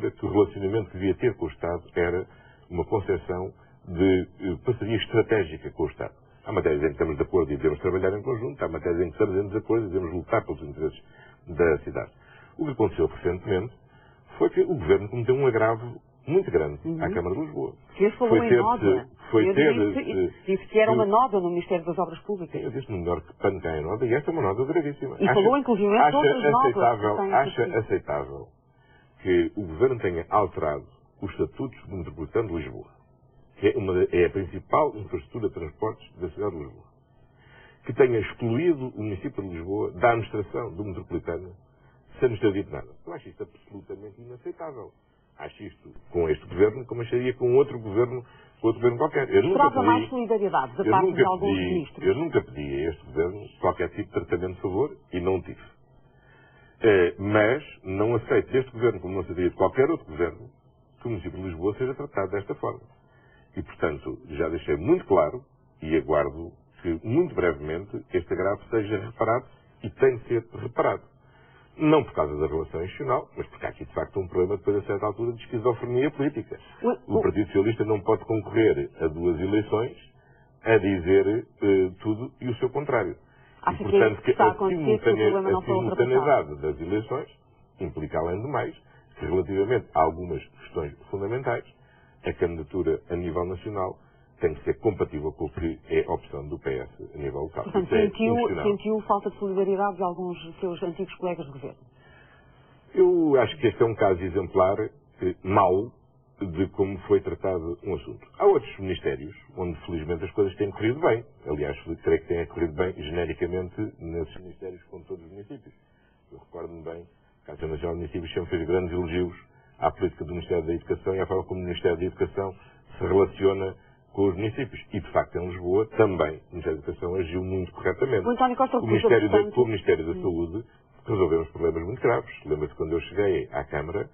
altura que o relacionamento que devia ter com o Estado era uma concepção de parceria estratégica com o Estado. Há matérias em que estamos de acordo e devemos trabalhar em conjunto, há matérias em que estamos em desacordo e devemos lutar pelos interesses da cidade. O que aconteceu recentemente foi que o Governo cometeu um agravo muito grande à Câmara de Lisboa. Que ele falou em nódoa. Disse que era uma nódoa no Ministério das Obras Públicas. Sim, eu disse melhor que pano tem a nódoa e esta é uma nódoa gravíssima. E falou inclusive de outras nódoas. Acha aceitável que o Governo tenha alterado os estatutos do Metropolitano de Lisboa, que é a principal infraestrutura de transportes da cidade de Lisboa, que tenha excluído o município de Lisboa da administração do Metropolitano sem nos ter dito nada. Eu acho isto absolutamente inaceitável. Acho isto com este Governo como acharia com outro Governo qualquer. Esperava mais solidariedade da parte de alguns ministros. Eu nunca pedi a este Governo qualquer tipo de tratamento de favor e não tive. Mas não aceito deste Governo, como não aceitaria de qualquer outro Governo, que o município de Lisboa seja tratado desta forma. E, portanto, já deixei muito claro e aguardo que, muito brevemente, este agravo seja reparado e tem de ser reparado. Não por causa da relação institucional, mas porque há aqui, de facto, um problema, depois, a certa altura, de esquizofrenia política. O Partido Socialista não pode concorrer a duas eleições a dizer tudo e o seu contrário. Acho e, portanto, que está a acontecer que o problema não foi ultrapassado. A simultaneidade das eleições implica, além de mais, que, relativamente a algumas questões fundamentais, a candidatura a nível nacional tem que ser compatível com o que é a opção do PS a nível local. Portanto, sentiu falta de solidariedade de alguns dos seus antigos colegas de governo? Eu acho que este é um caso exemplar, mau, de como foi tratado um assunto. Há outros ministérios onde, felizmente, as coisas têm corrido bem. Aliás, creio que tenha corrido bem, genericamente, nesses ministérios, como todos os municípios. Eu recordo-me bem que a Assembleia Nacional de Municípios sempre fez grandes elogios à política do Ministério da Educação e à forma como o Ministério da Educação se relaciona com os municípios. E, de facto, em Lisboa, também, o Ministério da Educação agiu muito corretamente. O Ministério da Saúde resolveu uns problemas muito graves. Lembra-se quando eu cheguei à Câmara,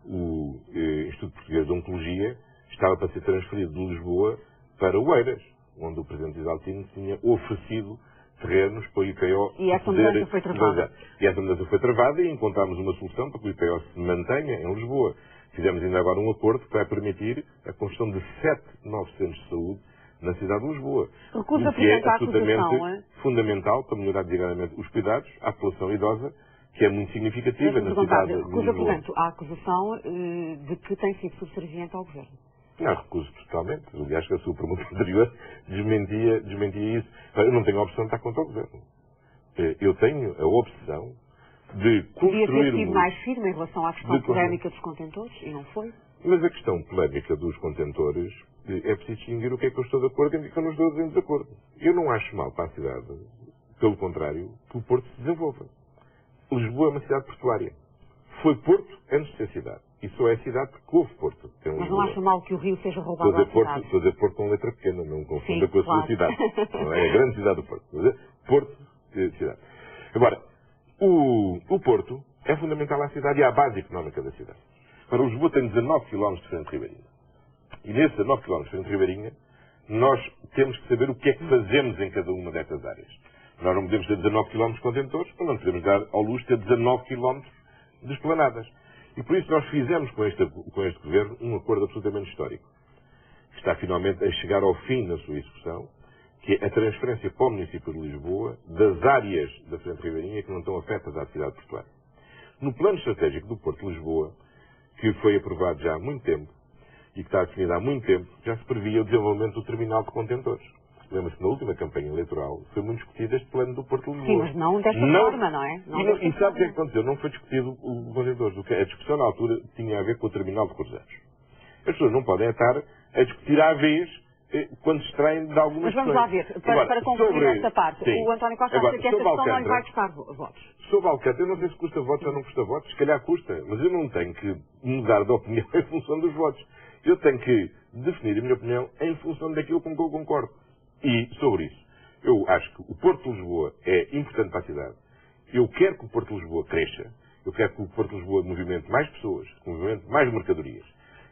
o Instituto Português de Oncologia estava para ser transferido de Lisboa para Oeiras, onde o Presidente Isaltino tinha oferecido terrenos para o IPO. E essa mudança foi travada. E essa mudança foi travada e encontramos uma solução para que o IPO se mantenha em Lisboa. Fizemos ainda agora um acordo que vai permitir a construção de 7 novos centros de saúde na cidade de Lisboa. O que é absolutamente fundamental para melhorar diariamente os cuidados à população idosa, que é muito significativa na cidade de Lisboa. Portanto, a acusação de que tem sido subserviente ao Governo. Não, recuso totalmente. Aliás, que a sua pergunta anterior desmentia isso. Eu não tenho a opção de estar contra o Governo. Eu tenho a opção de construir... Podia ter sido mais firme em relação à questão polémica dos contentores, e não foi? Mas a questão polémica dos contentores é preciso distinguir o que é que eu estou de acordo e o que é que eu não estou em desacordo. Eu não acho mal para a cidade, pelo contrário, que o Porto se desenvolva. Lisboa é uma cidade portuária. Foi Porto antes de ser cidade. E só é cidade porque houve Porto. Mas não acha mal que o Rio seja roubado à cidade? Estou a dizer Porto com letra pequena, não confunda com a sua cidade. Não é a grande cidade do Porto. Estou a dizer Porto, cidade. Agora, o Porto é fundamental à cidade e à base económica da cidade. Para Lisboa tem 19 km de frente ribeirinha. E nesses 19 km de frente ribeirinha, nós temos que saber o que é que fazemos em cada uma destas áreas. Nós não podemos ter 19 km de contentores, mas não podemos dar ao luxo de ter 19 km de esplanadas. E por isso nós fizemos com este Governo um acordo absolutamente histórico, que está finalmente a chegar ao fim na sua execução, que é a transferência para o município de Lisboa das áreas da Frente Ribeirinha que não estão afetas à cidade portuária. No plano estratégico do Porto de Lisboa, que foi aprovado já há muito tempo, e que está definido há muito tempo, já se previa o desenvolvimento do terminal de contentores. Lembra-se que na última campanha eleitoral foi muito discutido este plano do Porto de Lisboa. Sim, mas não desta forma, não é? E sabe o que é que aconteceu? Não foi discutido o contentores. A discussão na altura tinha a ver com o terminal de Cruzados. As pessoas não podem estar a discutir à vez quando se extraem de algumas questões. Mas vamos lá ver, para concluir esta parte, o António Costa acha que esta questão não lhe vai custar votos. Sobre Alcântara, eu não sei se custa votos ou não custa votos, se calhar custa, mas eu não tenho que mudar de opinião em função dos votos. Eu tenho que definir a minha opinião em função daquilo com que eu concordo. E, sobre isso, eu acho que o Porto de Lisboa é importante para a cidade. Eu quero que o Porto de Lisboa cresça. Eu quero que o Porto de Lisboa movimente mais pessoas, que movimente mais mercadorias.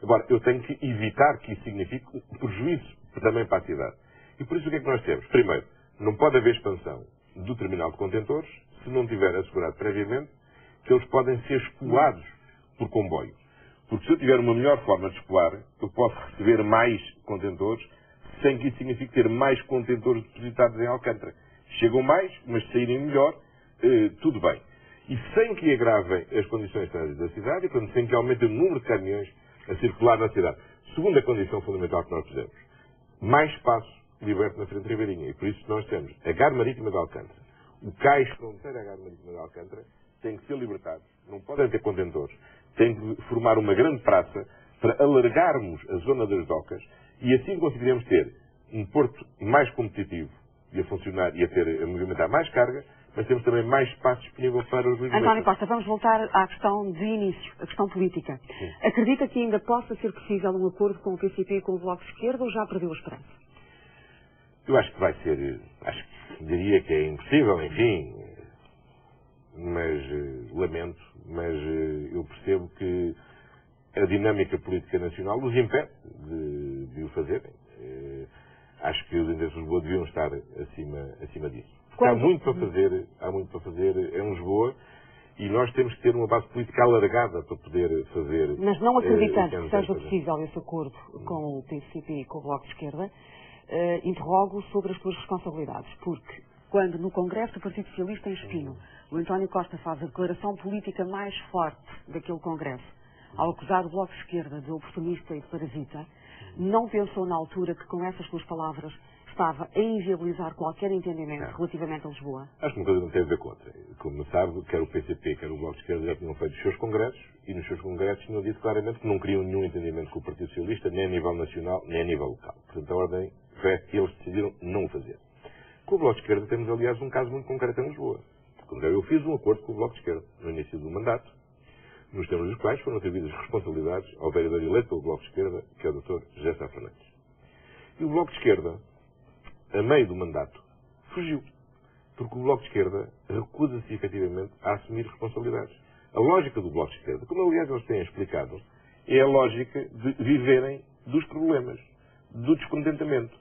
Agora, eu tenho que evitar que isso signifique prejuízo também para a cidade. E por isso o que é que nós temos? Primeiro, não pode haver expansão do terminal de contentores se não tiver assegurado previamente que eles podem ser escoados por comboio. Porque se eu tiver uma melhor forma de escoar, eu posso receber mais contentores, sem que isso signifique ter mais contentores depositados em Alcântara. Chegam mais, mas se saírem melhor, tudo bem. E sem que agravem as condições de trânsito da cidade, e portanto, sem que aumente o número de caminhões a circular na cidade. Segunda condição fundamental que nós fizemos, mais espaço liberto na frente ribeirinha. E por isso nós temos a Gar Marítima de Alcântara. O cais fronteiro à Gar Marítima de Alcântara tem que ser libertados. Não podem ter contentores. Tem que formar uma grande praça para alargarmos a zona das docas e assim conseguiremos ter um porto mais competitivo e a funcionar e a movimentar mais carga, mas temos também mais espaço disponível para os livros. António Costa, vamos voltar à questão de início, a questão política. Sim. Acredita que ainda possa ser possível um acordo com o PCP e com o Bloco de Esquerda ou já perdeu a esperança? Eu acho que vai ser, diria que é impossível, enfim, mas lamento, mas eu percebo que a dinâmica política nacional os impede de o fazerem. Acho que os interesses de Lisboa deviam estar acima disso. Há muito para fazer em Lisboa e nós temos que ter uma base política alargada para poder fazer. Mas não acreditando que seja possível esse acordo com o PCP e com o Bloco de Esquerda, interrogo sobre as suas responsabilidades, porque quando no Congresso do Partido Socialista em Espinho, o António Costa faz a declaração política mais forte daquele Congresso, ao acusar o Bloco de Esquerda de oportunista e de parasita, não pensou na altura que com essas suas palavras estava a inviabilizar qualquer entendimento relativamente a Lisboa? Acho que uma coisa não tem a ver com outra. Como sabe, quer o PCP, quer o Bloco de Esquerda já tinham feito os seus congressos e nos seus congressos tinham dito claramente que não queriam nenhum entendimento com o Partido Socialista, nem a nível nacional, nem a nível local. Portanto, a ordem foi que eles decidiram não o fazer. Com o Bloco de Esquerda temos, aliás, um caso muito concreto em Lisboa. Eu fiz um acordo com o Bloco de Esquerda no início do mandato, nos termos dos quais foram atribuídas responsabilidades ao vereador eleito pelo Bloco de Esquerda, que é o Dr. José Sá Fernandes. E o Bloco de Esquerda, a meio do mandato, fugiu. Porque o Bloco de Esquerda recusa-se efetivamente a assumir responsabilidades. A lógica do Bloco de Esquerda, como aliás eles têm explicado, é a lógica de viverem dos problemas, do descontentamento.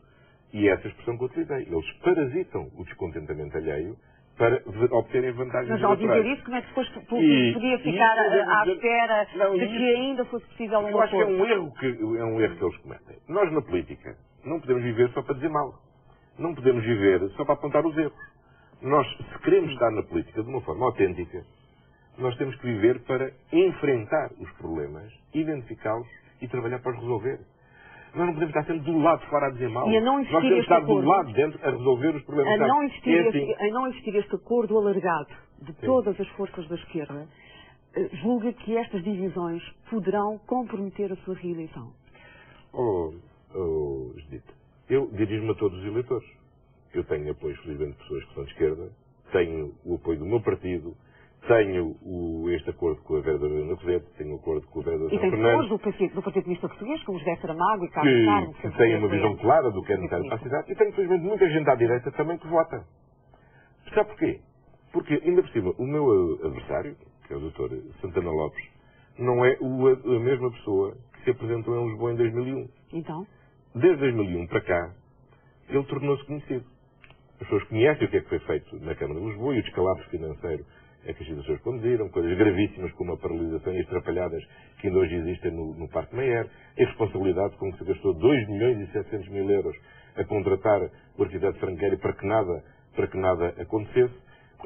E é essa expressão que eu utilizei. Eles parasitam o descontentamento alheio para obterem vantagens eleitorais. Mas ao dizer isso, como é que depois podia ficar à espera de que ainda fosse possível um acordo? Eu acho que é um erro que eles cometem. Nós, na política, não podemos viver só para dizer mal. Não podemos viver só para apontar os erros. Nós, se queremos estar na política de uma forma autêntica, nós temos que viver para enfrentar os problemas, identificá-los e trabalhar para os resolver. Nós não podemos estar sempre do lado de fora a dizer mal. E a não nós temos que estar do lado de dentro a resolver os problemas. A não existir este acordo alargado de todas as forças da esquerda, julga que estas divisões poderão comprometer a sua reeleição? Judite, eu dirijo-me a todos os eleitores. Eu tenho apoio, felizmente, de pessoas que são de esquerda, tenho o apoio do meu partido, tenho este acordo com a vereadora Ana Cozete, tenho o acordo com a vereadora Sá Fernandes. E tem pessoas do Partido Comunista Português, como José Saramago e Carlos Carmo. Que têm uma visão clara do que é necessário para a cidade. E tenho, felizmente, muita gente à direita também que vota. Sabe porquê? Porque, ainda por cima, o meu adversário, que é o Dr. Santana Lopes, não é a mesma pessoa que se apresentou em Lisboa em 2001. Então? Desde 2001 para cá, ele tornou-se conhecido. As pessoas conhecem o que é que foi feito na Câmara de Lisboa e o descalabro financeiro a que as situações conduziram, coisas gravíssimas como a paralisação e as atrapalhadas que ainda hoje existem no Parque Mayer, a responsabilidade com que se gastou 2.700.000 euros a contratar o arquiteto Franqueira para que nada acontecesse.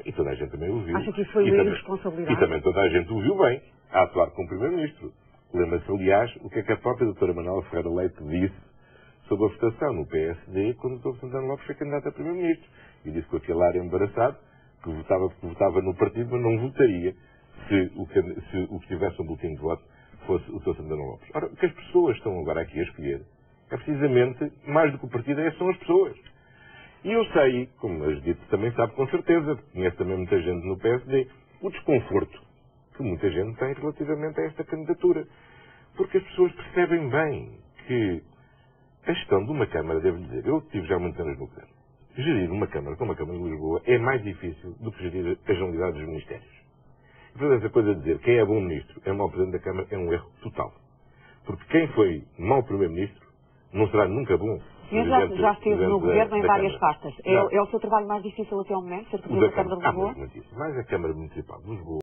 E toda a gente também o viu. Acha que isso foi uma irresponsabilidade? E também toda a gente o viu bem a atuar como Primeiro-Ministro. Lembra-se, aliás, o que é que a própria doutora Manuela Ferreira Leite disse sobre a votação no PSD quando o Dr. Santana Lopes foi candidato a Primeiro-Ministro. E disse com aquele ar embaraçado que votava no partido, mas não votaria se o que tivesse um boletim de voto fosse o Dr. Santana Lopes. Ora, o que as pessoas estão agora aqui a escolher é precisamente, mais do que o partido, são as pessoas. E eu sei, como a Judite também sabe com certeza, porque conhece também muita gente no PSD, o desconforto que muita gente tem relativamente a esta candidatura. Porque as pessoas percebem bem que a gestão de uma Câmara, devo dizer, eu tive já muitos anos no governo, gerir uma Câmara como a Câmara de Lisboa é mais difícil do que gerir as unidades dos ministérios. E, portanto, essa coisa de dizer quem é bom ministro é mau presidente da Câmara é um erro total. Porque quem foi mau primeiro-ministro não será nunca bom. Já esteve no governo em várias pastas. É o seu trabalho mais difícil até ao momento, ser presidente da Câmara de Lisboa? Mas a Câmara Municipal de Lisboa